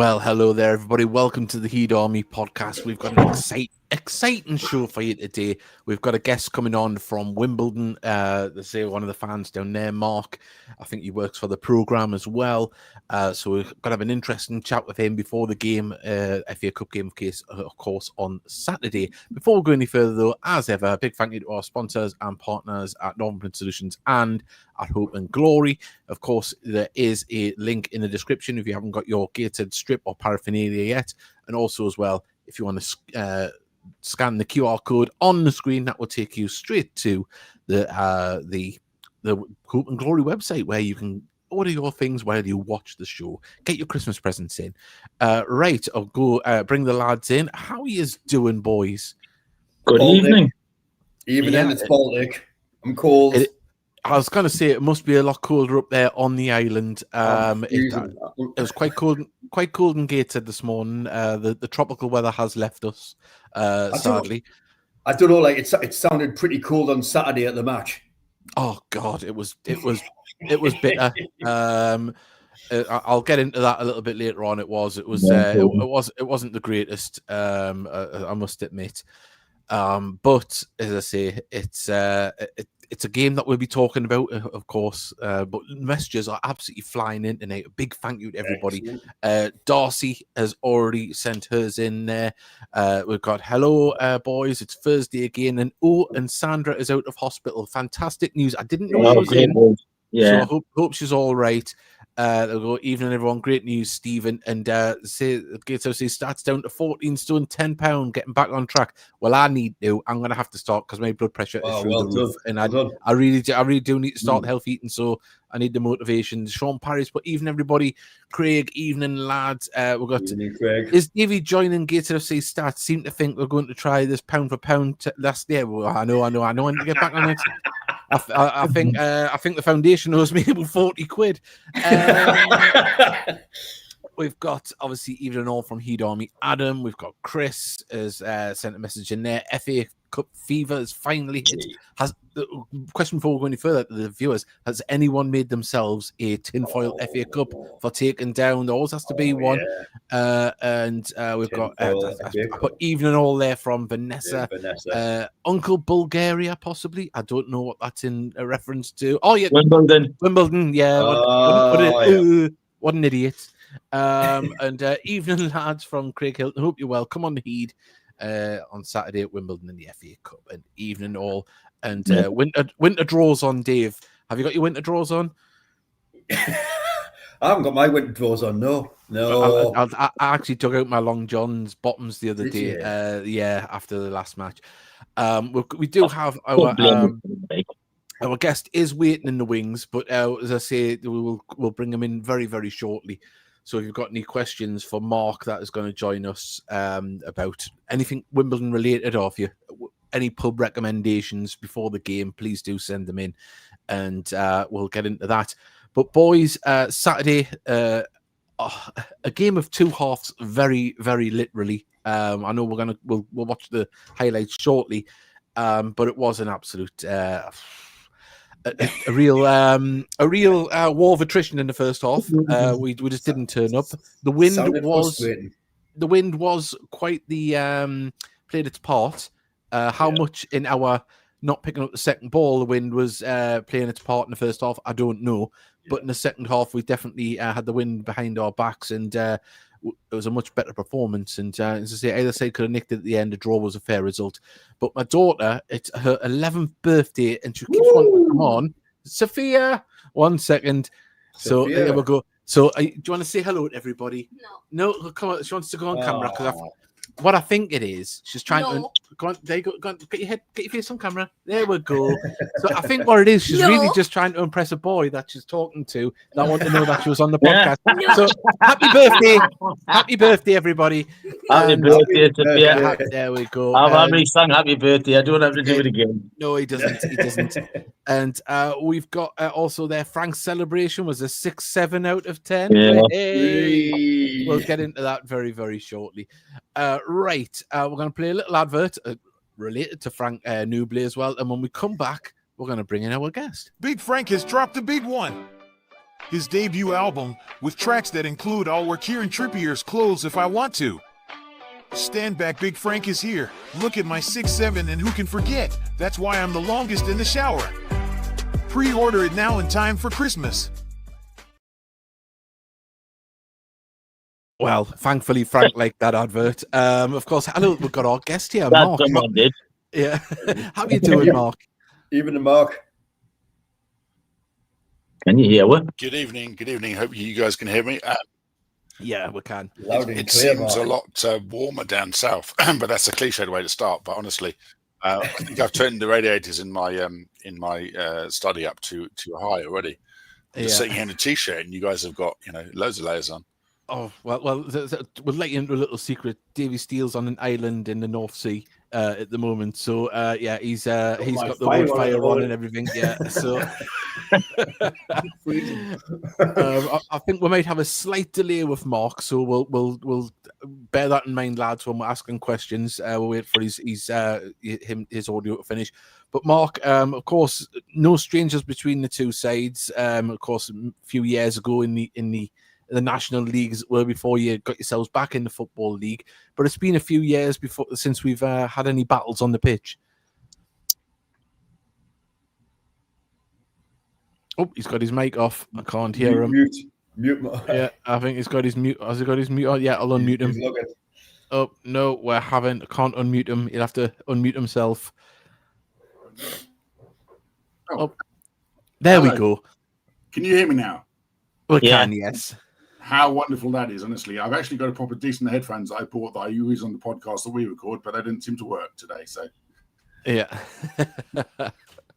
Well, hello there, everybody. Welcome to the Heed Army podcast. We've got an exciting show for you today. We've got a guest coming on from Wimbledon. They say one of the fans down there, Mark. I think he works for the programme as well. So we're going to have an interesting chat with him before the game, FA Cup game, of course, on Saturday. Before we go any further, though, as ever, a big thank you to our sponsors and partners at Northern Solutions and at Hope and Glory. Of course, there is a link in the description if you haven't got your gated strip or paraphernalia yet. And also as well, if you want to scan the QR code on the screen, that will take you straight to the Hope and Glory website where you can order your things while you watch the show. Get your Christmas presents in. Right, I'll go bring the lads in. How are you doing, boys? Good Baltic. evening. It's Baltic. I'm cold. I was going to say it must be a lot colder up there on the island. It was quite cold in Gateshead this morning. The tropical weather has left us, sadly. I don't know. Like it sounded pretty cold on Saturday at the match. Oh God, it was bitter. I'll get into that a little bit later on. It wasn't the greatest. I must admit. But as I say, it's a game that we'll be talking about, of course. But messages are absolutely flying in tonight. A big thank you to everybody. Darcy has already sent hers in there. We've got hello, boys. It's Thursday again, and Sandra is out of hospital. Fantastic news. I didn't know she was in. Yeah. So I hope she's all right. They'll go, evening, everyone. Great news, Stephen. And Gato says stats down to 14 stone, £10, getting back on track. Well, I'm going to have to start because my blood pressure is through the roof. And I really do need to start health eating. So I need the motivation. Sean Parry's, but even everybody, Craig, evening, lads. We've got is Davey joining Gator FC stats? Seem to think we're going to try this pound for pound last year. Well, I know. I need to get back on it. I think the foundation owes me about 40 quid. We've got obviously even all from Heed Army Adam. We've got Chris has sent a message in there. FA Cup fever is finally hit. Has the question before we go any further to the viewers: has anyone made themselves a tinfoil FA Cup for taking down? There always has to be one. And we've got I put evening all there from Vanessa. Uncle Bulgaria, possibly. I don't know what that's in a reference to. Oh yeah, Wimbledon. Yeah. What an idiot. And evening, lads, from Craig Hilton. Hope you're well. Come on the Heed on Saturday at Wimbledon in the FA Cup. And evening all. And winter draws on, Dave. Have you got your winter draws on? I haven't got my winter draws on. No. I actually took out my Long John's bottoms the other day. After the last match. We do have our guest is waiting in the wings, but as I say, we'll bring him in very, very shortly. So if you've got any questions for Mark that is going to join us about anything Wimbledon related, or if you any pub recommendations before the game, please do send them in, and we'll get into that. But boys, Saturday, a game of two halves, very, very literally. I know we'll watch the highlights shortly, but it was an absolute. A real war of attrition in the first half. We just didn't turn up. The wind was quite the played its part. How much in our not picking up the second ball the wind was playing its part in the first half, I don't know. But in the second half, we definitely had the wind behind our backs, and it was a much better performance. And as I say, either side could have nicked it at the end. The draw was a fair result. But my daughter, it's her 11th birthday, and she keeps wanting to come on. Sophia, 1 second. So there we go. So do you want to say hello to everybody? No, come on. She wants to go on camera because what I think it is, she's trying to go on. There you go. Go on, get your face on camera. There we go. So I think what it is, she's really just trying to impress a boy that she's talking to. That want to know that she was on the podcast. So happy birthday, everybody! Happy birthday, Sophia. There we go. I've already sung happy birthday. I don't have to do it again. No, he doesn't. And we've got also there. Frank's celebration was a 6-7 out of 10. Yeah. Hey. We'll get into that very, very shortly. Right, we're going to play a little advert related to Frank Newbley as well. And when we come back, we're going to bring in our guest. Big Frank has dropped the big one. his debut album, with tracks that include I'll wear Kieran Trippier's clothes if I want to. Stand back, Big Frank is here. Look at my 6'7" and who can forget? That's why I'm the longest in the shower. Pre-order it now in time for Christmas. Well, thankfully, Frank liked that advert. Of course, hello, we've got our guest here, That Mark. someone did. Yeah. How are you doing, Mark? Even the Mark. Can you hear what? Good evening. Good evening. Hope you guys can hear me. Yeah, we can. Loud and It clear, seems Mark. a lot warmer down south, but that's a cliched way to start. But honestly, I think I've turned the radiators in my study up to high already. I'm just sitting here in a t-shirt, and you guys have got loads of layers on. Oh, well, we'll let you into a little secret. Davy Steele's on an island in the North Sea at the moment. So, yeah, he's got the wood fire on and everything. Yeah, so I think we might have a slight delay with Mark. So we'll bear that in mind, lads, when we're asking questions. We'll wait for his audio to finish. But Mark, of course, no strangers between the two sides. Of course, a few years ago in the National Leagues were before you got yourselves back in the Football League, but it's been a few years since we've had any battles on the pitch. Oh, he's got his mic off. I can't hear him. Mute. Yeah, I think he's got his mute. Has he got his mute on? Yeah, I'll unmute him. Oh no, I can't unmute him. He'll have to unmute himself. Oh, there we go. Can you hear me now? We can, yes. How wonderful that is, honestly. I've actually got a proper decent headphones that I bought that I use on the podcast that we record, but they didn't seem to work today. So, yeah.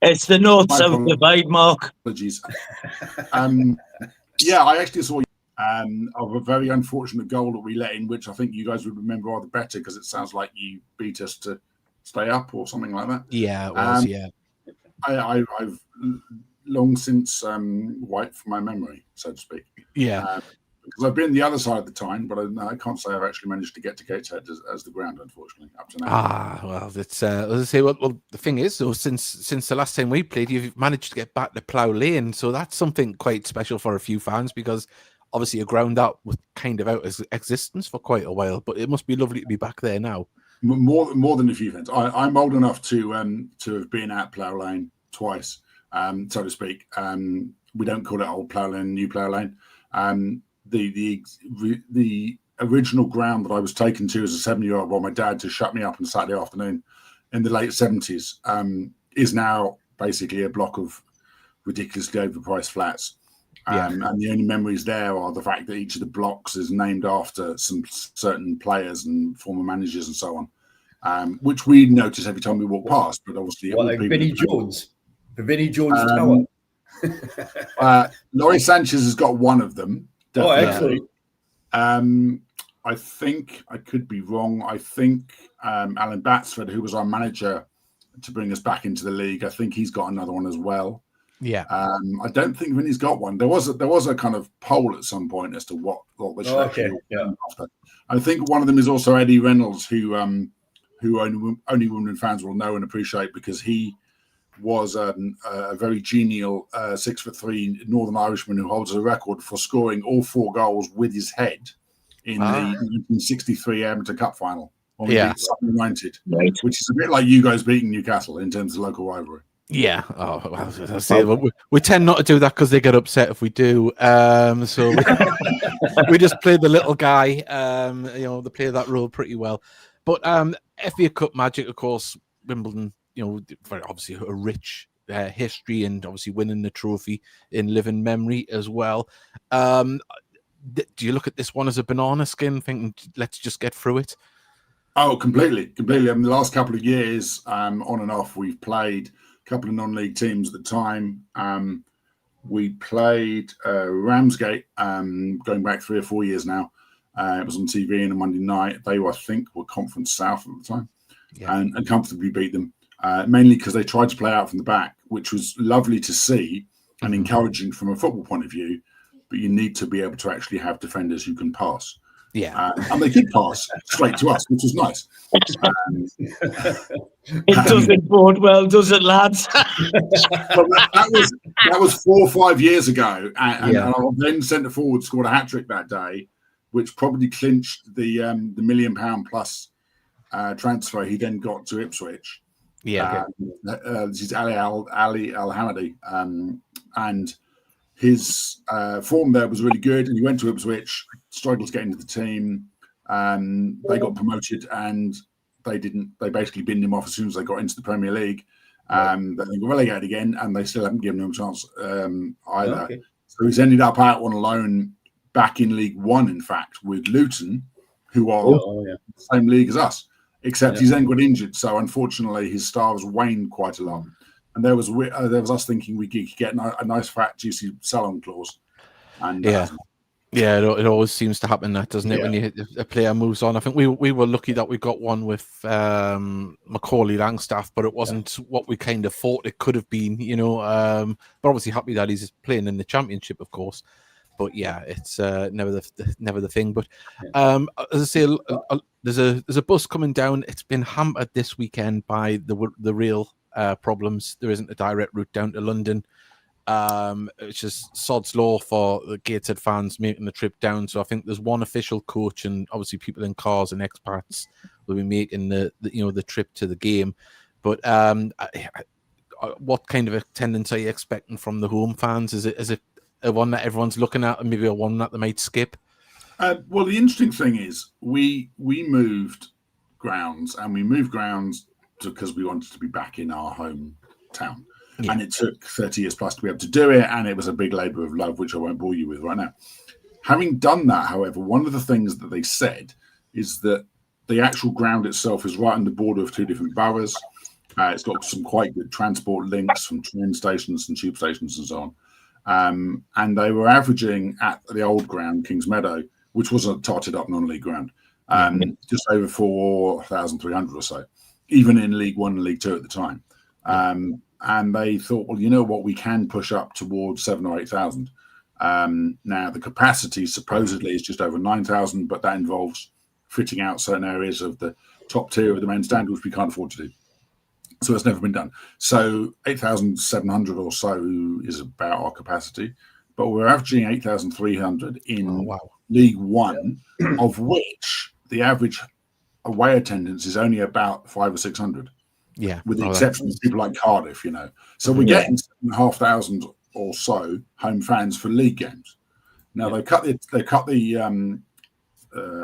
It's the north-south divide, Mark. Apologies. Yeah, I actually saw of a very unfortunate goal that we let in, which I think you guys would remember rather better because it sounds like you beat us to stay up or something like that. Yeah, it was, yeah. I've long since wiped from my memory, so to speak. Yeah. Because I've been the other side of the time, but I can't say I've actually managed to get to Gateshead as the ground, unfortunately, up to now. Well, that's as I say. Well, the thing is, though, since the last time we played, you've managed to get back to Plough Lane, so that's something quite special for a few fans because obviously a ground that was kind of out of existence for quite a while. But it must be lovely to be back there now. More than a few fans. I'm old enough to have been at Plough Lane twice, so to speak. We don't call it Old Plough Lane, New Plough Lane. The original ground that I was taken to as a 7-year-old by my dad to shut me up on Saturday afternoon in the late 70s is now basically a block of ridiculously overpriced flats. And the only memories there are the fact that each of the blocks is named after some certain players and former managers and so on, which we notice every time we walk past. But obviously, like Vinnie Jones, the Vinnie Jones Tower. Laurie Sanchez has got one of them. Definitely. Oh, excellent. I think I could be wrong. I think Alan Batsford, who was our manager to bring us back into the league, I think he's got another one as well. Yeah. I don't think Vinny's got one. There was a kind of poll at some point as to what they should actually after. I think one of them is also Eddie Reynolds, who only Wimbledon fans will know and appreciate because he was a very genial 6'3" Northern Irishman who holds a record for scoring all 4 goals with his head in the 1963 Amateur Cup final. When we beat Sutton United, which is a bit like you guys beating Newcastle in terms of local rivalry. Yeah. Oh, well, we tend not to do that because they get upset if we do. So we just play the little guy. They play that role pretty well. But FA Cup magic, of course, Wimbledon. Very obviously a rich history and obviously winning the trophy in living memory as well. Do you look at this one as a banana skin, thinking let's just get through it? Oh, completely. I mean, the last couple of years, on and off, we've played a couple of non-league teams at the time. We played Ramsgate going back 3 or 4 years now. It was on TV on a Monday night. They, I think, were Conference South at the time and comfortably beat them. Mainly because they tried to play out from the back, which was lovely to see and encouraging from a football point of view. But you need to be able to actually have defenders who can pass. Yeah. And they could pass straight to us, which was nice. It doesn't bode well, does it, lads? Well, that was 4 or 5 years ago, and our then centre forward scored a hat trick that day, which probably clinched the £1 million plus transfer he then got to Ipswich. This is Ali Al Hamadi, and his form there was really good, and he went to Ipswich, struggled to get into the team. They got promoted, and they basically binned him off as soon as they got into the Premier League. Then they got relegated again, and they still haven't given him a chance either. Okay. So he's ended up out on loan back in League One, in fact, with Luton, who are the same league as us, except he's then got injured. So unfortunately, his stars waned quite a lot. And there was us thinking we could get a nice fat juicy sell-on clause. And it always seems to happen, that doesn't it? When a player moves on. I think we were lucky that we got one with Macaulay Langstaff, but it wasn't what we kind of thought it could have been, But obviously happy that he's playing in the Championship, of course. But it's never the thing. But as I say, there's a bus coming down. It's been hampered this weekend by the real problems. There isn't a direct route down to London. It's just sod's law for the Gateshead fans making the trip down. So I think there's one official coach, and obviously people in cars and expats will be making the trip to the game. But what kind of attendance are you expecting from the home fans? Is it a one that everyone's looking at, and maybe a one that they might skip? Well, the interesting thing is we moved grounds, and we moved grounds because we wanted to be back in our hometown. Yeah. And it took 30 years plus to be able to do it, and it was a big labour of love, which I won't bore you with right now. Having done that, however, one of the things that they said is that the actual ground itself is right on the border of two different boroughs. It's got some quite good transport links from train stations and tube stations and so on. And they were averaging at the old ground, Kings Meadow, which was a tarted up non-league ground, just over 4,300 or so, even in League One and League Two at the time. And they thought, well, you know what, we can push up towards 7,000 or 8,000. Now, the capacity supposedly is just over 9,000, but that involves fitting out certain areas of the top tier of the main stand, which we can't afford to do. So it's never been done. So 8,700 or so is about our capacity, but we're averaging 8,300 in League One, of which the average away attendance is only about 500 or 600. Yeah, with the exception of people like Cardiff, So we're getting 7,500 or so home fans for league games. Now they cut the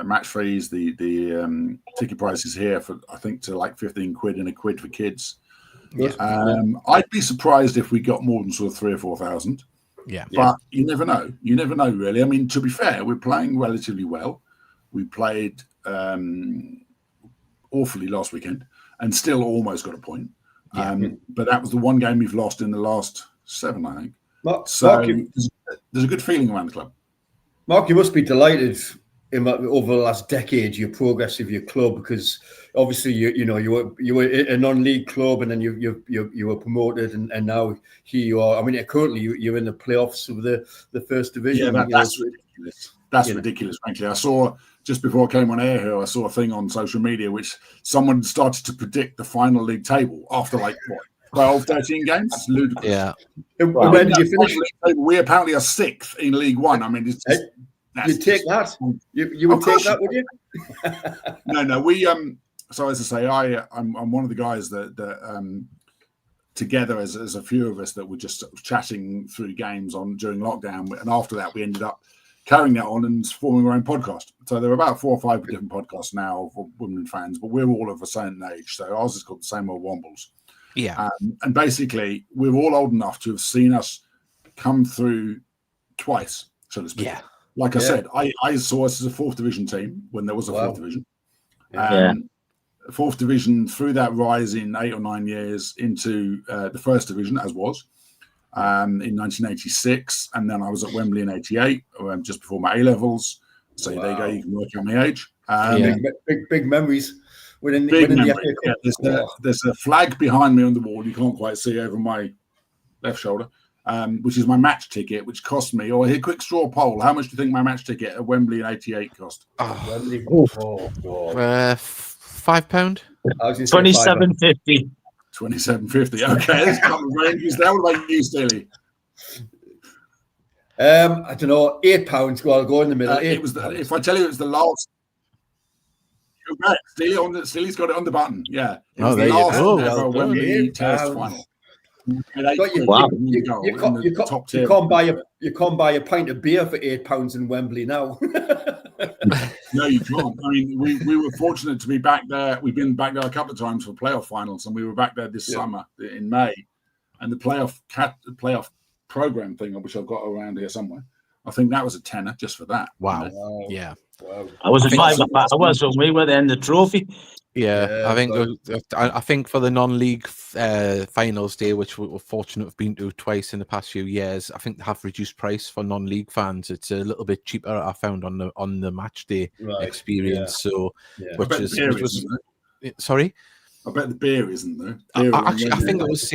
match fees, the ticket prices here for I think to like 15 quid and £1 for kids. I'd be surprised if we got more than sort of 3,000 or 4,000. But you never know. You never know, really. I mean, to be fair, we're playing relatively well. We played awfully last weekend, and still almost got a point. But that was the one game we've lost in the last 7, I think. Mark, there's a good feeling around the club. Mark, you must be delighted over the last decade, your progress of your club, because obviously you were a non-league club, and then you were promoted, and now here you are. I mean, currently you're in the playoffs of the first division. Yeah, that's ridiculous. That's ridiculous, frankly. I saw just before I came on air here, I saw a thing on social media which someone started to predict the final league table after 12, 13 games. It's ludicrous. Yeah. When did you finish? We apparently are 6th in League One. I mean, it's just, you'd take that. You would take that, would you? No. We so as I say, I'm one of the guys that together as a few of us that were just chatting through games during lockdown, and after that we ended up carrying that on and forming our own podcast. So there are about 4 or 5 different podcasts now for Wimbledon fans, but we're all of a certain age. So ours is called The Same Old Wombles. Yeah. And basically, we're all old enough to have seen us come through twice, so to speak. Yeah. Like I said, I saw us as a 4th division team when there was a 4th division. 4th division, through that rise in 8 or 9 years into the 1st division, as was. In 1986, and then I was at Wembley in 88, just before my A-levels. So there you go, you can work out my age. Big memories. Big memory. There's a flag behind me on the wall. You can't quite see over my left shoulder. which is my match ticket, which cost me. Or here, quick straw poll: how much do you think my match ticket at Wembley in '88 cost? Wembley. £5. $27.50. $27.50. Okay, there's a couple of ranges there. What about you, Steely? I don't know, £8. I'll go in the middle. It was if I tell you, it was the last. Correct. Steely's got it on the button. Yeah. It was the last ever Wembley test final. You can't buy a pint of beer for £8 in Wembley now. No, you can't. I mean, we were fortunate to be back there. We've been back there a couple of times for playoff finals, and we were back there this summer in May. And the playoff program thing, which I've got around here somewhere, I think that was a tenner just for that. Wow. Yeah. Wow. I was a five. I was when we were there in the trophy. Yeah, I think for the non-league finals day, which we were fortunate to have been to twice in the past few years, I think they have reduced price for non-league fans. It's a little bit cheaper, I found, on the match day experience. Yeah. So, which was sorry. I bet the beer isn't there. Actually, I think it was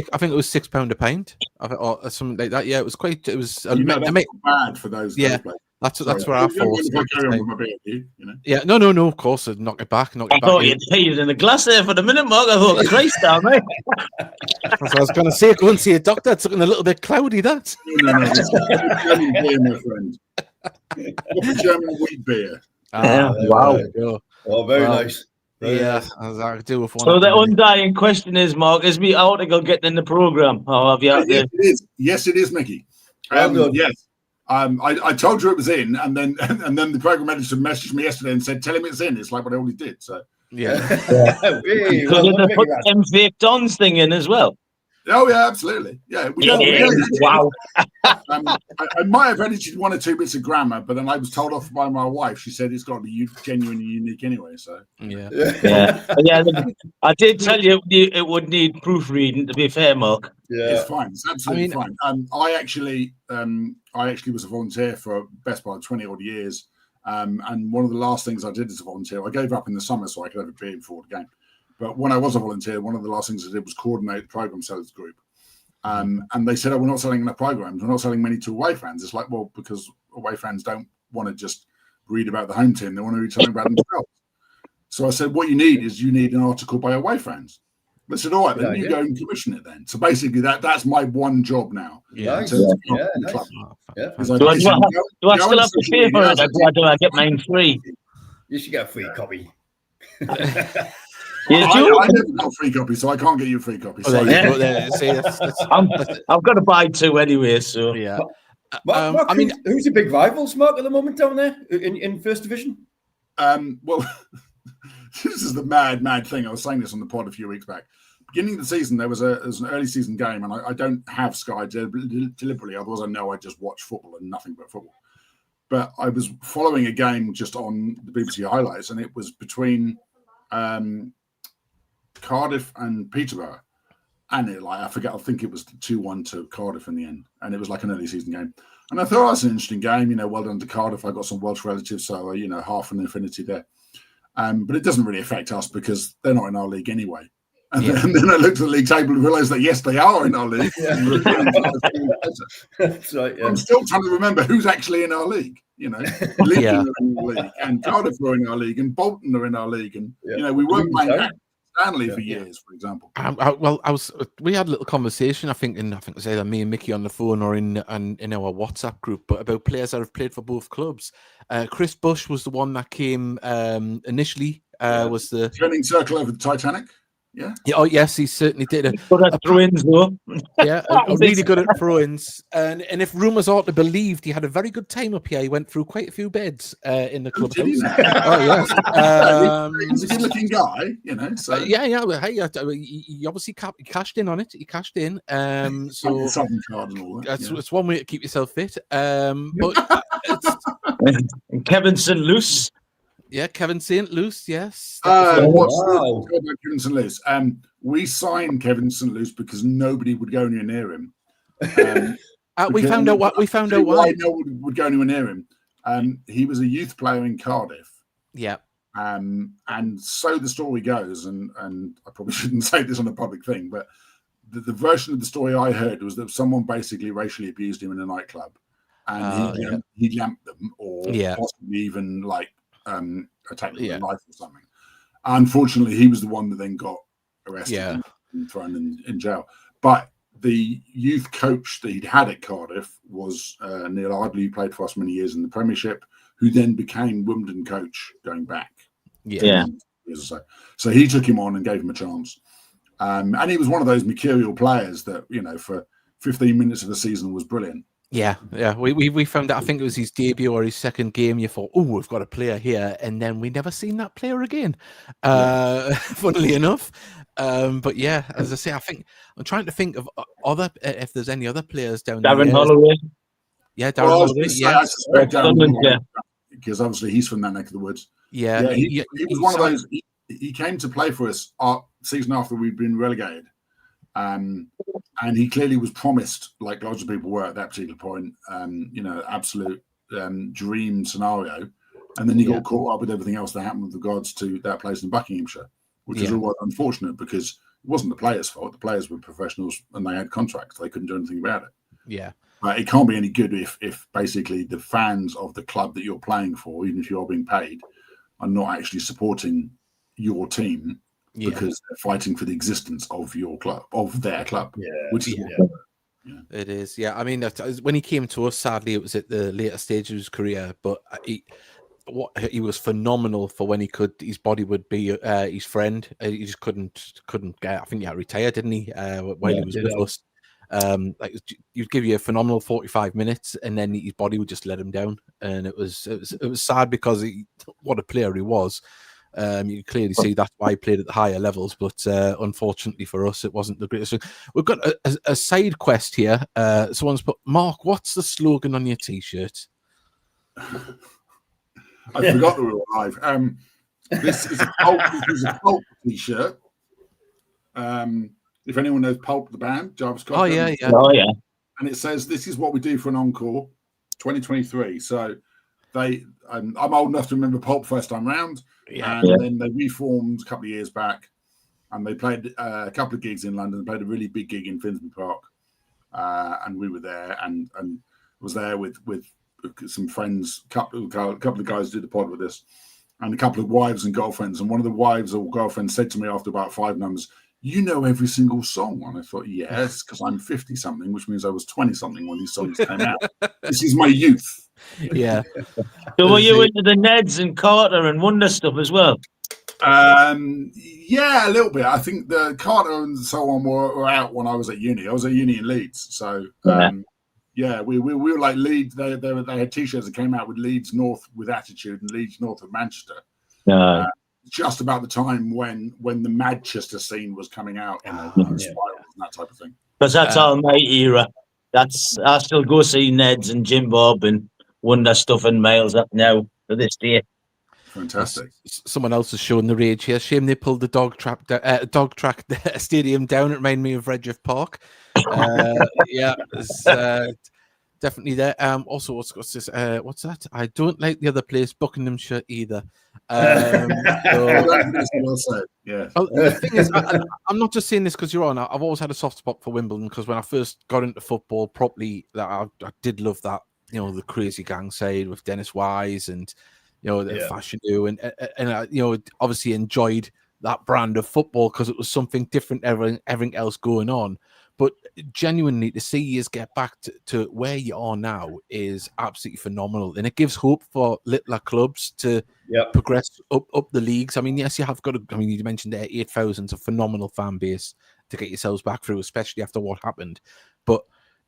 £6 a pint, or something like that. Yeah, it was quite. It was. That's bad for those. Yeah. That's what I thought. Yeah, no. Of course, I'd knock it back. I thought you'd it in the glass there for the minute, Mark. I thought, Christ, damn, mate. That's what I was going to say. Go and see a doctor. It's looking a little bit cloudy. That. No. German beer, my friend. German wheat beer. Wow. Oh, very nice. I do with one. So the undying question is, Mark, is the article getting in the programme? Or have you? Yes, it is. Yes, it is, Mickey. Yes. I told you it was in, and then the program editor messaged me yesterday and said, "Tell him it's in." It's like what I already did. So yeah. So did they put them fake Dons thing in as well? Oh yeah, absolutely. Yeah. Wow. I might have edited one or two bits of grammar, but then I was told off by my wife. She said it's got to be genuinely unique anyway. So yeah. I did tell you it would need proofreading. To be fair, Mark. Yeah, it's fine. It's absolutely fine. I actually was a volunteer for best part of 20 odd years, and one of the last things I did as a volunteer, I gave up in the summer so I could have a beer before the game. But when I was a volunteer, one of the last things I did was coordinate the program sellers group. And they said, we're not selling enough programs. We're not selling many to away fans. It's like, well, because away fans don't want to just read about the home team. They want to read something about themselves. So I said, what you need an article by away fans. They said, all right, then you go and commission it then. So basically that's my one job now. Yeah. Do I still have to pay for it, or do I get mine free? You should get a free copy. I never got a free copy, so I can't get you a free copy. I've got to buy two anyway, so yeah. Mark, who's the big rivals, Mark, at the moment down there in First Division? Well, this is the mad thing. I was saying this on the pod a few weeks back. Beginning of the season, there was an early season game, and I don't have Sky deliberately, otherwise I know I just watch football and nothing but football. But I was following a game just on the BBC highlights, and it was between Cardiff and Peterborough, and I think it was 2-1 to Cardiff in the end, and it was like an early season game. And I thought that's an interesting game, well done to Cardiff. I got some Welsh relatives, so half an affinity there. But it doesn't really affect us because they're not in our league anyway. And then I looked at the league table and realised that yes, they are in our league. That's right. Yeah. I'm still trying to remember who's actually in our league. Lincoln are in our league, and Cardiff are in our league, and Bolton are in our league, and we weren't playing Stanley for years, for example. We had a little conversation. I think it was either me and Mickey on the phone or in our WhatsApp group, but about players that have played for both clubs. Chris Bush was the one that came initially. Was the turning circle over the Titanic? Yeah. Oh yes, he certainly did. Good at throw-ins, though. Yeah, really good at throw-ins. And if rumours are to be believed, he had a very good time up here. He went through quite a few beds in the clubhouse. Oh yes, he's a good-looking guy, So Well, hey, he obviously cashed in on it. He cashed in. So Southern card and all that. It's one way to keep yourself fit. But Kevin St. Luce. Yeah, Kevin St. Luce, yes. Wow. Kevin St. Luce. We signed Kevin St. Luce because nobody would go anywhere near him. We found out why. No one would go anywhere near him. He was a youth player in Cardiff. Yeah. And so the story goes, and I probably shouldn't say this on a public thing, but the version of the story I heard was that someone basically racially abused him in a nightclub, and he lamped them, or possibly even like attacked them with a knife or something. Unfortunately, he was the one that then got arrested and thrown in jail. But the youth coach that he'd had at Cardiff was Neil Ardley, who played for us many years in the Premiership, who then became Wimbledon coach going back. Years or so. So he took him on and gave him a chance. And he was one of those mercurial players that, for 15 minutes of the season was brilliant. Yeah. We found out, I think it was his debut or his second game. You thought, oh, we've got a player here. And then we never seen that player again, funnily enough. But yeah, as I say, I'm trying to think of if there's any other players down there. Darren Holloway. Yeah, Darren Holloway. I suspect Darren, because obviously he's from that neck of the woods. Yeah, he was one of those. He came to play for us season after we'd been relegated, and he clearly was promised, like lots of people were at that particular point, absolute dream scenario, and then he got caught up with everything else that happened with regards to that place in Buckinghamshire, which is all unfortunate because it wasn't the players' fault. The players were professionals and they had contracts; they couldn't do anything about it. Yeah. But it can't be any good if basically the fans of the club that you're playing for, even if you're being paid, are not actually supporting your team because they're fighting for the existence of your club, of their club. Which is it is. Yeah, I mean, when he came to us, sadly, it was at the later stage of his career, but he was phenomenal for when he could. His body would be his friend. He just couldn't get. I think he got retired, didn't he? While he was with us. You'd give you a phenomenal 45 minutes and then his body would just let him down, and it was sad because what a player he was. You clearly see that's why he played at the higher levels, but unfortunately for us it wasn't the greatest. We've got a side quest here. Someone's put, Mark, what's the slogan on your t-shirt? I forgot that we were live. This is a Pulp t-shirt. If anyone knows Pulp, the band, Jarvis Cocker. Oh, yeah. And it says, this is what we do for an encore, 2023. So I'm old enough to remember Pulp first time round. Then they reformed a couple of years back and they played a couple of gigs in London. They played a really big gig in Finsbury Park. And we were there and was there with some friends, a couple of guys did the pod with us, and a couple of wives and girlfriends. And one of the wives or girlfriends said to me after about 5 numbers, you know every single song. And I thought, yes, because I'm 50-something, which means I was 20-something when these songs came out. This is my youth. Yeah. So were you into the Neds and Carter and Wonder stuff as well? Yeah, a little bit. I think the Carter and so on were out when I was at uni. I was at uni in Leeds. So, we were like Leeds. They had T-shirts that came out with Leeds North with Attitude and Leeds North of Manchester. Just about the time when the Manchester scene was coming out, and that type of thing. Because that's all my era. I still go see Neds and Jim Bob and Wonder stuff and Miles up now to this day. Fantastic. Someone else is showing the rage here. Shame they pulled the dog track stadium down. It reminded me of Redriff Park. Definitely there. Also, what's this? What's that? I don't like the other place, Buckinghamshire, either. The thing is, I'm not just saying this because you're on. I've always had a soft spot for Wimbledon because when I first got into football properly, I did love that. The crazy gang side with Dennis Wise and the Fashion and obviously enjoyed that brand of football because it was something different. Everything else going on. But genuinely, to see you get back to where you are now is absolutely phenomenal. And it gives hope for littler clubs to progress up the leagues. I mean, yes, you have got you mentioned there 8,000's a phenomenal fan base to get yourselves back through, especially after what happened. But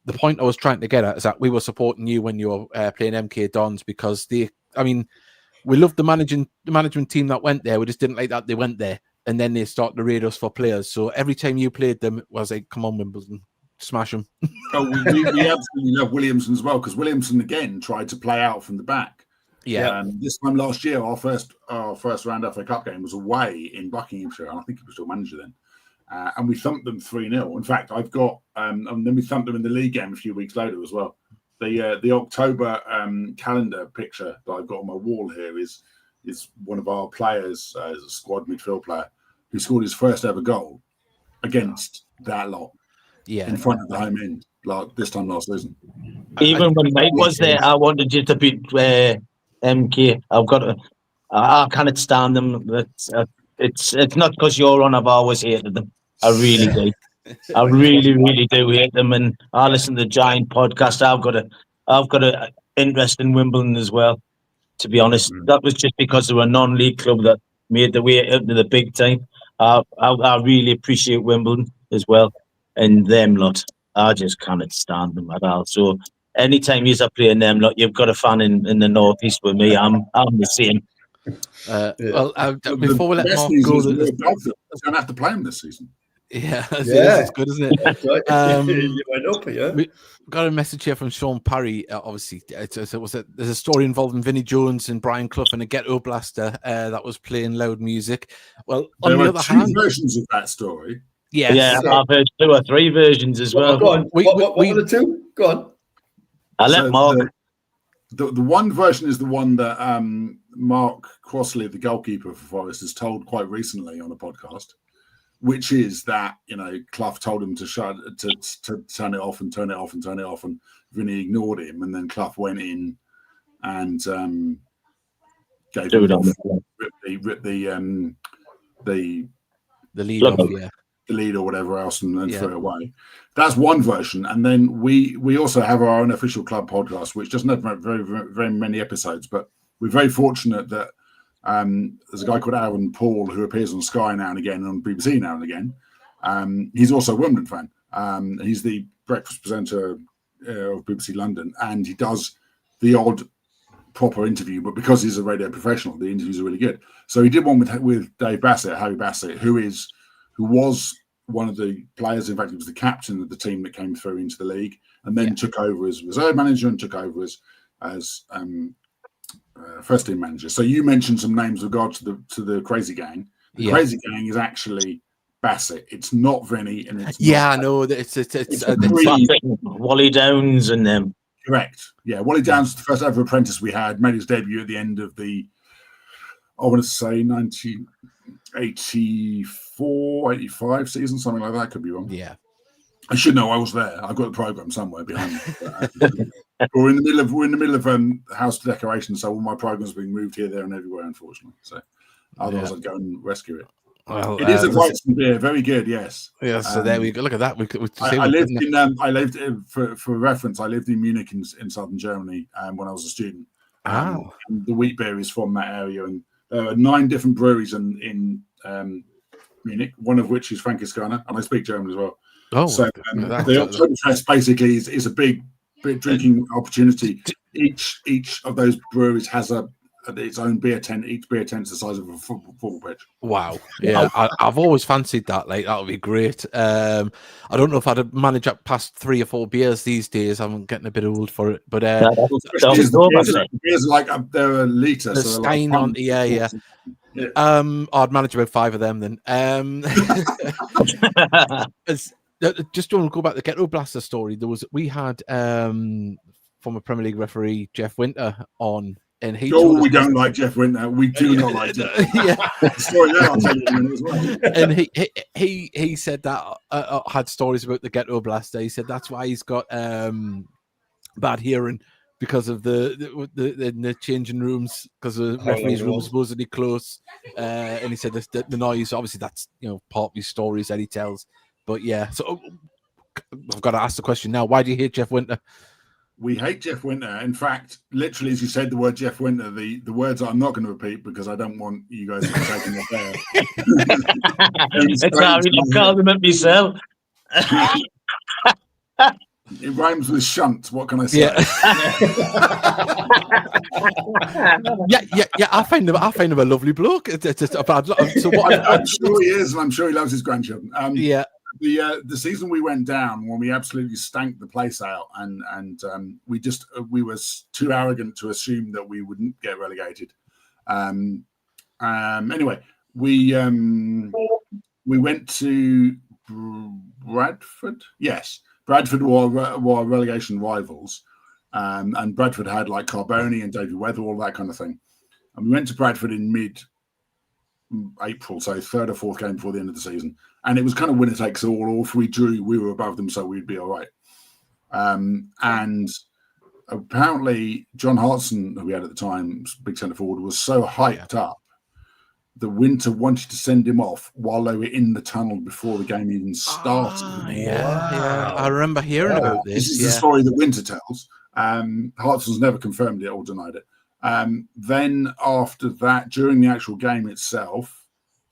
the point I was trying to get at is that we were supporting you when you were playing MK Dons because we loved the management team that went there. We just didn't like that they went there. And then they started to rate us for players. So every time you played them, it was like, come on, Wimbledon, smash them. We absolutely love Williamson as well, because Williamson, again, tried to play out from the back. Yeah. This time last year, our first round FA Cup game was away in Buckinghamshire, and I think he was still manager then. And we thumped them 3-0. In fact, I've got, and then we thumped them in the league game a few weeks later as well. The October calendar picture that I've got on my wall here is one of our players, a squad midfield player, who scored his first ever goal against that lot. in front of the home end, like this time last season. Even when Mike was there, I wanted you to beat MK. I cannot stand them. It's not because you're on. I've always hated them. I really do. I really, really do hate them. And I listen to the Giant podcast. I've got a interest in Wimbledon as well. To be honest, that was just because they were a non-league club that made the way up to the big time. I really appreciate Wimbledon as well, and them lot. I just cannot stand them at all. So anytime you're playing them lot, you've got a fan in the northeast with me. I'm the same. Well, before we let Mark go, we're going to have to play them this season. Yeah, it's good, isn't it? You went up, yeah. We got a message here from Sean Parry. Obviously, there's a story involving Vinnie Jones and Brian Clough and a ghetto blaster that was playing loud music. Well, on the other hand, versions of that story. Yes. Yeah, I've heard 2 or 3 versions as well. Go on. What were the 2? Go on. I let Mark. The one version is the one that Mark Crossley, the goalkeeper for Forest, has told quite recently on a podcast, which is that, Clough told him to turn it off and turn it off and turn it off, and Vinny ignored him, and then Clough went in and gave him ripped the lead off, the lead or whatever else, and then threw it away. That's one version, and then we also have our own official club podcast, which doesn't have very, very, very many episodes, but we're very fortunate that there's a guy called Aaron Paul who appears on Sky now and again, and on BBC now and again. He's also a Wimbledon fan. He's the breakfast presenter of BBC London, and he does the odd proper interview, but because he's a radio professional, the interviews are really good. So he did one with Harry Bassett, who was one of the players. In fact, he was the captain of the team that came through into the league, and then took over as reserve manager and took over as first team manager. So you mentioned some names with regard to the Crazy Gang. The Crazy Gang is actually Bassett. It's not Vinny, and it's I know that it's Wally Downs and them. Correct. Yeah, Wally Downs was the first ever apprentice we had. Made his debut at the end of the, I want to say 1984, 85 season, something like that. Could be wrong. Yeah. I should know. I was there. I've got the program somewhere behind me. We're in the middle of house decoration, so all my programs are being moved here, there, and everywhere. Unfortunately, so otherwise I'd go and rescue it. Well, it is a Weizen beer, very good. Yes. Yeah. So there we go. Look at that. I lived for reference. I lived in Munich in southern Germany when I was a student. And the wheat beer is from that area, and there are 9 different breweries in Munich. One of which is Frankiskaner, and I speak German as well. Oh, so the Oktoberfest basically is a big drinking opportunity. Each of those breweries has its own beer tent. Each beer tent's the size of a football pitch. Wow. Yeah, I've always fancied that. Like, that would be great. I don't know if I'd manage up past 3 or 4 beers these days. I'm getting a bit old for it. But beers like they're a litre. The Stein on, yeah. I'd manage about 5 of them then. Just want to go back to the Ghetto Blaster story. We had former Premier League referee Jeff Winter on, and he we don't like Jeff Winter. We do not like Jeff. Sorry, I'll tell you in a minute as well. And he said that had stories about the Ghetto Blaster. He said that's why he's got bad hearing, because of the changing rooms, because the referee's room was supposedly close. And he said the noise. Obviously, that's part of his stories that he tells. But yeah, so I've got to ask the question now. Why do you hate Jeff Winter? We hate Jeff Winter. In fact, literally, as you said the word Jeff Winter, the words I'm not going to repeat because I don't want you guys to be taking it there. I can't remember myself. It rhymes with shunt. What can I say? Yeah, I find him a lovely bloke. So I'm sure he is, and I'm sure he loves his grandchildren. The season we went down, when we absolutely stank the place out, and we were too arrogant to assume that we wouldn't get relegated. Anyway, we went to Bradford. Yes, Bradford were relegation rivals, and Bradford had like Carboni and David Weather, all that kind of thing. And we went to Bradford in April, so third or fourth game before the end of the season, and it was kind of winner takes all. Or if we drew, we were above them, so we'd be all right. And apparently, John Hartson, who we had at the time, big centre forward, was so hyped up that Winter wanted to send him off while they were in the tunnel before the game even started. Yeah. I remember hearing about this. This is the story that Winter tells. Hartson's never confirmed it or denied it. Then after that, during the actual game itself,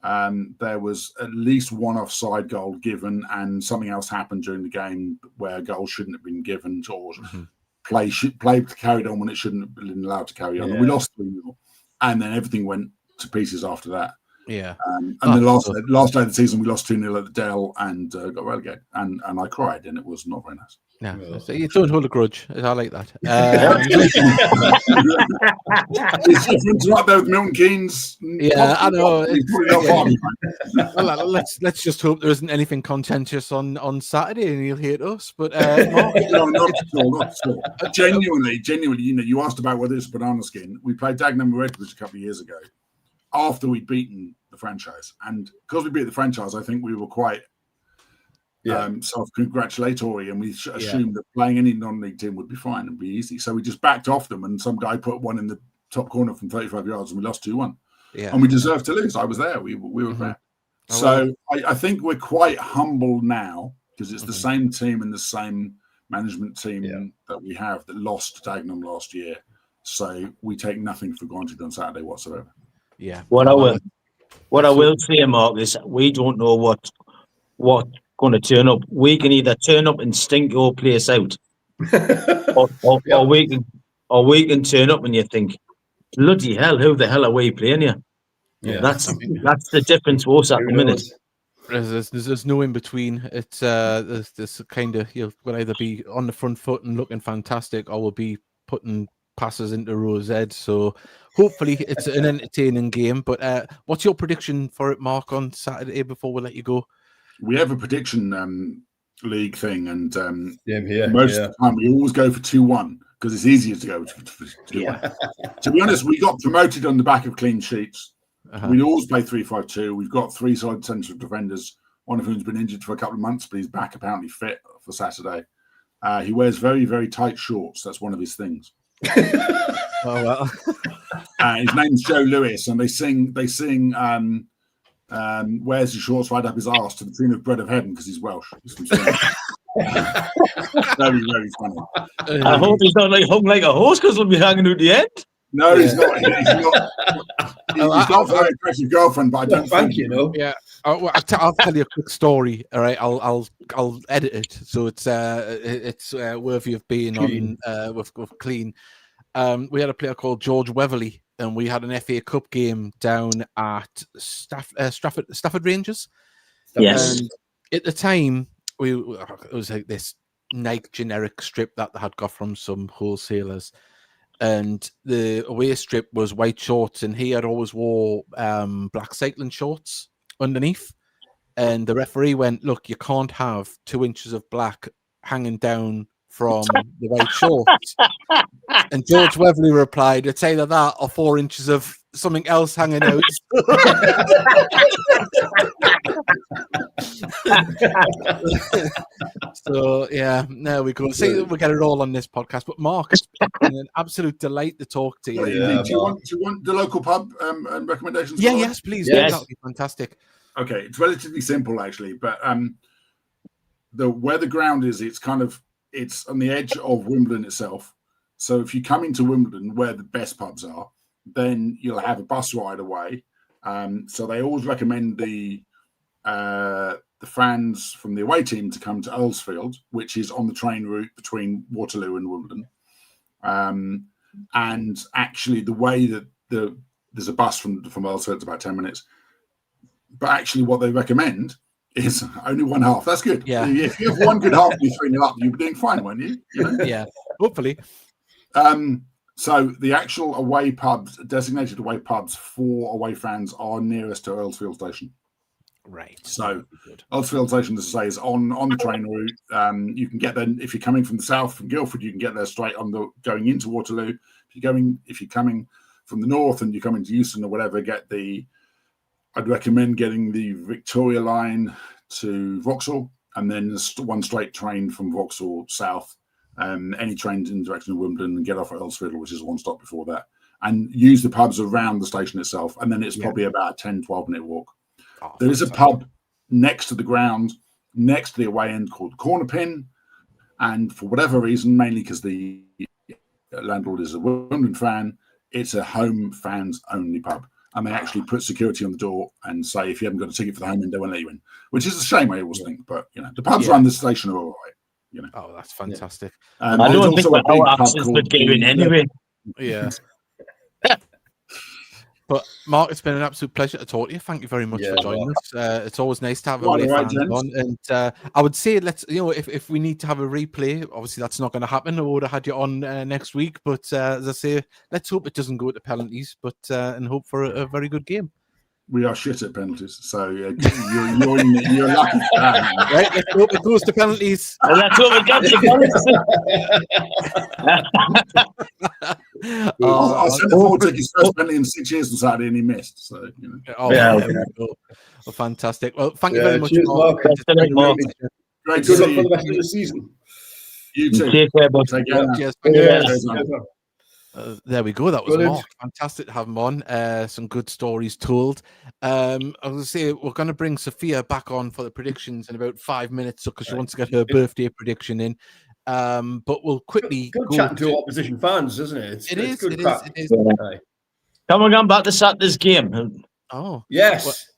there was at least one offside goal given, and something else happened during the game where a goal shouldn't have been given, or play carried on when it shouldn't have been allowed to carry on. And we lost 3-0, and then everything went to pieces after that. Yeah. And the last day of the season, we lost 2-0 at the Dell and got relegated. And I cried, and it was not very nice. Yeah, so you don't hold a grudge. I like that. It's different right there with Milton Keynes. Yeah, I know. Well, let's just hope there isn't anything contentious on Saturday, and he'll hate us. But no, not at all. Genuinely, you asked about whether it's banana skin. We played Dagenham Redbridge a couple of years ago after we'd beaten the franchise, and because we beat the franchise, I think we were quite self-congratulatory, and we assumed that playing any non-league team would be fine and be easy. So we just backed off them, and some guy put one in the top corner from 35 yards, and we lost 2-1. Yeah, and we deserved to lose. I was there. We were there. So I think we're quite humble now because it's the same team and the same management team that we have that lost to Dagenham last year. So we take nothing for granted on Saturday whatsoever. Yeah. What I will say, Mark, is we don't know what going to turn up. We can either turn up and stink your place out, or we can turn up and you think, bloody hell, who the hell are we playing here? Yeah, that's the difference for us at the minute. There's no in between. It's this kind of, we'll either be on the front foot and looking fantastic, or we'll be putting passes into Rose Ed. So hopefully it's an entertaining game. But what's your prediction for it, Mark, on Saturday before we let you go? We have a prediction league thing, and most of the time we always go for 2-1 because it's easier to go for 2-1. To be honest, we got promoted on the back of clean sheets. We always play 3-5-2. We've got 3 side central defenders, one of whom's been injured for a couple of months, but he's back apparently fit for Saturday. He wears very, very tight shorts. That's one of his things. Oh well. His name's Joe Lewis, and they sing wears his shorts right up his arse to the tune of Bread of Heaven because he's Welsh. He's from Spain. Very, very funny. I hope he's not hung like a horse because he'll be hanging out the end. No, he's not. He's got a very aggressive girlfriend, but I don't think Yeah, I'll tell you a quick story. All right, I'll edit it so it's worthy of being on with Clean. We had a player called George Weatherly, and we had an FA Cup game down at Stafford Rangers. Yes. And at the time, it was like this Nike generic strip that they had got from some wholesalers. And the away strip was white shorts, and he had always wore black cycling shorts underneath. And the referee went, "Look, you can't have 2 inches of black hanging down from the white shorts." And George Weatherly replied, "It's either that or 4 inches of something else hanging out." So yeah, there we go. See, we get it all on this podcast. But Mark, it's been an absolute delight to talk to you. Do you want the local pub recommendations? Yeah, yes, please. Yes. That would be fantastic. Okay, it's relatively simple actually, but where the ground is, it's on the edge of Wimbledon itself. So if you come into Wimbledon, where the best pubs are, then you'll have a bus ride away. So they always recommend the fans from the away team to come to Earlsfield, which is on the train route between Waterloo and Wimbledon. And actually, the way that there's a bus from Earlsfield, it's about 10 minutes. But actually, what they recommend is only one half. That's good. Yeah. If you have one good half and you're 3-0 up, you'll be doing fine, won't you? Yeah, hopefully. So the actual away pubs, designated away pubs for away fans, are nearest to Earlsfield Station. Right. So Earlsfield Station, as I say, is on the train route. You can get there if you're coming from the south, from Guildford. You can get there straight on going into Waterloo. If you're coming from the north and you're coming to Euston or whatever, get the I'd recommend getting the Victoria line to Vauxhall, and then one straight train from Vauxhall south, any trains in the direction of Wimbledon, and get off at Earlsfield, which is one stop before that, and use the pubs around the station itself, and then it's probably about a 10-12 minute walk. There is a pub next to the ground, next to the away end, called Corner Pin, and for whatever reason, mainly because the landlord is a Wimbledon fan, it's a home fans only pub. And they actually put security on the door and say, if you haven't got a ticket for the home end, they won't let you in, which is a shame, I always think. But, the pubs around the station are all right. Oh, that's fantastic. I don't think our access would get in anyway. Yeah. But Mark, it's been an absolute pleasure to talk to you. Thank you very much for joining us. It's always nice to have a fans on. And I would say, if we need to have a replay, obviously that's not going to happen. I would have had you on next week. But as I say, let's hope it doesn't go to penalties. But and hope for a very good game. We are shit at penalties, so you're lucky. Right, let's hope it goes to penalties. Let's hope it gets to penalties. I'll send it forward to his first penalty in 6 years on Saturday, and he missed. So Well, fantastic. Well, thank you very much, Mark. Great to Good luck see for you. the rest of the season. You too. Take care, bud. Take care. Cheers. There we go. That was Mark. Fantastic to have him on. Some good stories told. I was going to say, we're going to bring Sophia back on for the predictions in about 5 minutes because she wants to get her birthday prediction in. But we'll quickly good go chatting to opposition fans, isn't it? It is. Come on, back to Saturday's game. Oh, yes.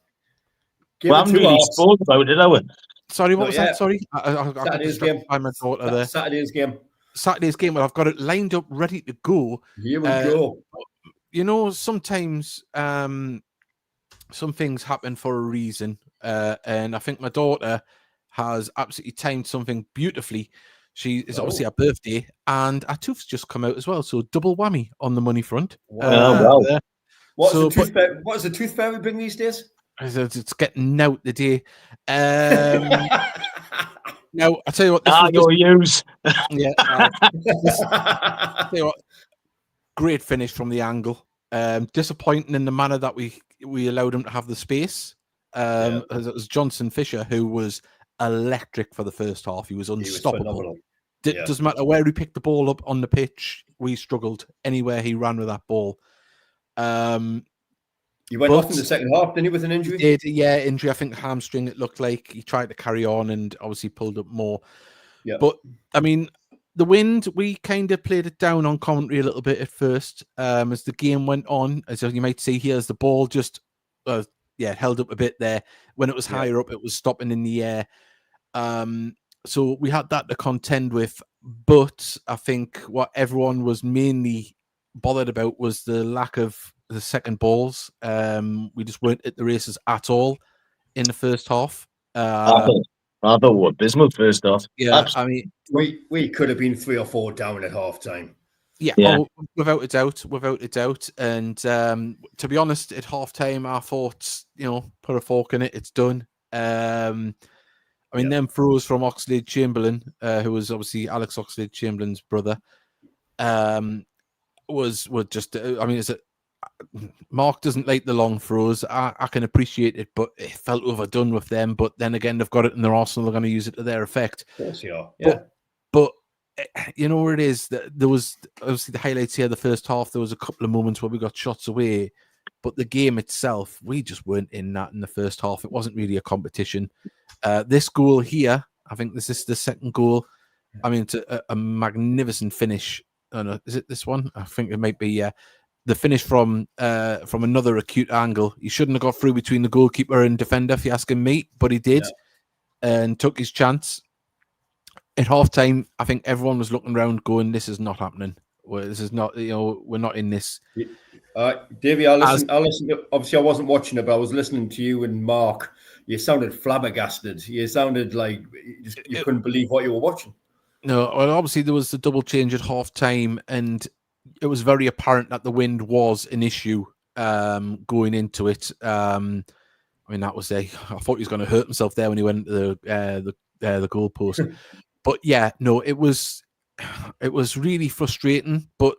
We haven't really spoken about it, have we? Sorry, what was that? Sorry, Saturday's game. By my daughter there. Saturday's game. Well, I've got it lined up, ready to go. Here we go. Sometimes some things happen for a reason, and I think my daughter has absolutely timed something beautifully. It's obviously her birthday, and our tooth's just come out as well, so double whammy on the money front. Wow. What is the tooth fairy bring these days? It's getting out the day. Now, I tell you what. Your use. Yeah. Tell you what, great finish from the angle. Disappointing in the manner that we allowed him to have the space. It was Johnson Fisher who was electric for the first half. He was unstoppable. Doesn't matter where he picked the ball up on the pitch. We struggled anywhere he ran with that ball. He went off in the second half, didn't he, with an injury? He did, injury. I think hamstring, it looked like. He tried to carry on and obviously pulled up more. Yeah. But, I mean, the wind, we kind of played it down on commentary a little bit at first as the game went on. As you might see here, as the ball just, held up a bit there. When it was higher up, it was stopping in the air. So we had that to contend with. But I think what everyone was mainly bothered about was the lack of the second balls. We just weren't at the races at all in the first half. I thought we were abysmal first half. Yeah, I mean, we could have been 3 or 4 down at half time. Yeah. Oh, without a doubt. And to be honest, at half time, I thought, put a fork in it. It's done. Them throws from Oxlade-Chamberlain, who was obviously Alex Oxlade-Chamberlain's brother, was just. Mark doesn't like the long throws. I can appreciate it, but it felt overdone with them. But then again, they've got it in their arsenal. They're going to use it to their effect. Of course they are. Yeah. But you know where it is. There was obviously the highlights here. The first half, there was a couple of moments where we got shots away, but the game itself, we just weren't in that in the first half. It wasn't really a competition. This goal here, I think this is the second goal. I mean, it's a magnificent finish. Oh, no, is it this one? I think it might be. The finish from another acute angle. He shouldn't have got through between the goalkeeper and defender, if you're asking me, but he did, and took his chance. At half time, I think everyone was looking around going, this is not happening. This is not, we're not in this. Davey, I listened. Obviously, I wasn't watching it, but I was listening to you and Mark. You sounded flabbergasted. You sounded like you couldn't believe what you were watching. No, well, obviously there was the double change at half time, and it was very apparent that the wind was an issue going into it. That was I thought he was going to hurt himself there when he went to the goalpost. But yeah, no, it was really frustrating. But